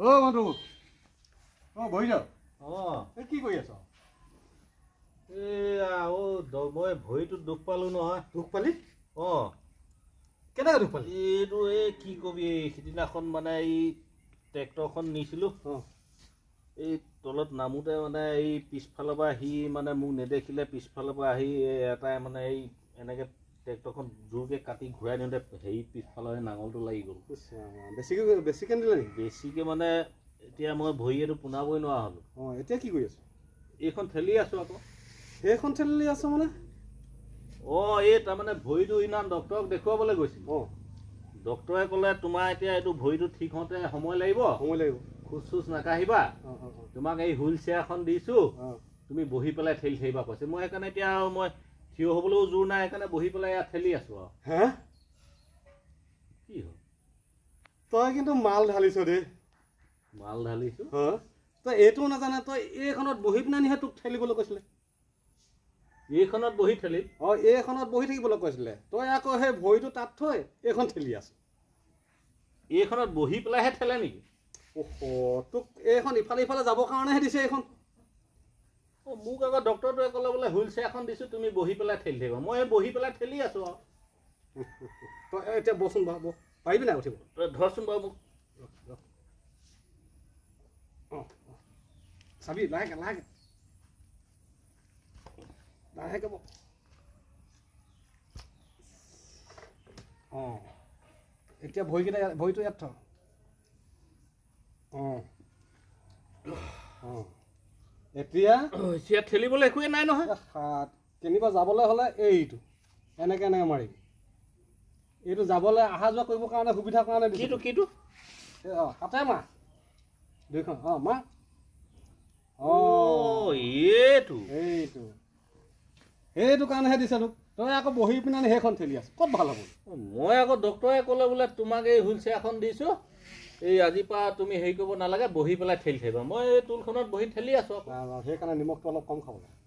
অ বন্ধু অ বহি যাও অ কি কৰি আছ মই ভৰিটো দুখ পালো নহয়। দুখ পালি অ কেনেকৈ দুখ পালি এইটো কি কবি সিদিনাখন মানে এই ট্ৰেক্টৰখন নিছিলো এই তলত নামোতে মানে এই পিছফালৰ পৰা আহি মানে মোক নেদেখিলে পিছফালৰ পৰা আহি এটাই মানে এই এনেকে ট্ৰেক্টৰখন জোৰকে কাটি ঘূৰাই নিওঁতে হেৰি পিছফালৰ নাঙলটো লাগি গ'ল। বেছিকৈ নিলে নেকি বেছিকে মানে এতিয়া মই ভৰি এইটো পোনাবই নোৱাৰা হ'লো। এতিয়া কি কৰি আছ এইখন ঠেলি আছো আকৌ। সেইখন ঠেলি আছ মানে এই তাৰমানে ভৰিটো ইমান ডক্তৰক দেখুৱাবলৈ গৈছিল। ডক্তৰে ক'লে তোমাৰ এতিয়া এইটো ভৰিটো ঠিক হওঁতে সময় লাগিব খোজ চোজ নাকাঢ়িবা, তোমাক এই হুইল চেয়াৰখন দিছো তুমি বহি পেলাই ঠেলি থাকিবা কৈছে। মই সেইকাৰণে এতিয়া মই থিয় হ'বলৈও জোৰ নাই সেইকাৰণে বহি পেলাই ইয়াত ঠেলি আছো আৰু। হে কি হ'ল তই কিন্তু মাল ঢালিছ দেই। মাল ঢালিছো তই এইটো নাজানে তই এইখনত বহি পিনে নিহে তোক ঠেলিবলৈ কৈছিলে। এইখনত বহি ঠেলি এইখনত বহি থাকিবলৈ কৈছিলে তই আকৌ সেই ভৰিটো তাত থৈ এইখন ঠেলি আছ। এইখনত বহি পেলাইহে ঠেলে নেকি? তোক এইখন ইফালে ইফালে যাবৰ কাৰণেহে দিছে এইখন। মোক আকৌ ডক্তৰটোৱে ক'লে বোলে হুইল চেয়াৰখন দিছো তুমি বহি পেলাই ঠেলি থাকিবা। মই বহি পেলাই ঠেলি আছো আৰু। তই এতিয়া বচোন বাৰু পাৰিবি নাই উঠিব? তই ধৰচোন বাৰু মোক। চাবি লাহেকে লাহেকে লাহেকে এতিয়া ভৰিটো ইয়াত থ। এতিয়া ঠেলিবলৈ একোৱে নাই নহয়। কেনিবা যাবলৈ হ'লে এইটো এনেকে এনেকে মাৰিবি। এইটো যাবলৈ অহা যোৱা কৰিবৰ কাৰণে সুবিধাৰ কাৰণে কিটো হাতে মাৰ দুইখন মাৰ। সেইটো কাৰণেহে দিছে তোক। তই আকৌ বহি পিনে সেইখন ঠেলি আছ ক'ত ভাল হ'ব? মই আকৌ ডক্তৰে ক'লে বোলে তোমাক এই হুইল চেয়াৰখন দিছো এই আজিৰ পৰা তুমি হেৰি কৰিব নালাগে বহি পেলাই ঠেলি থাকিবা। মই এই টুলখনত বহি ঠেলি আছো। সেইকাৰণে নিমখটো অলপ কম খাব লাগে।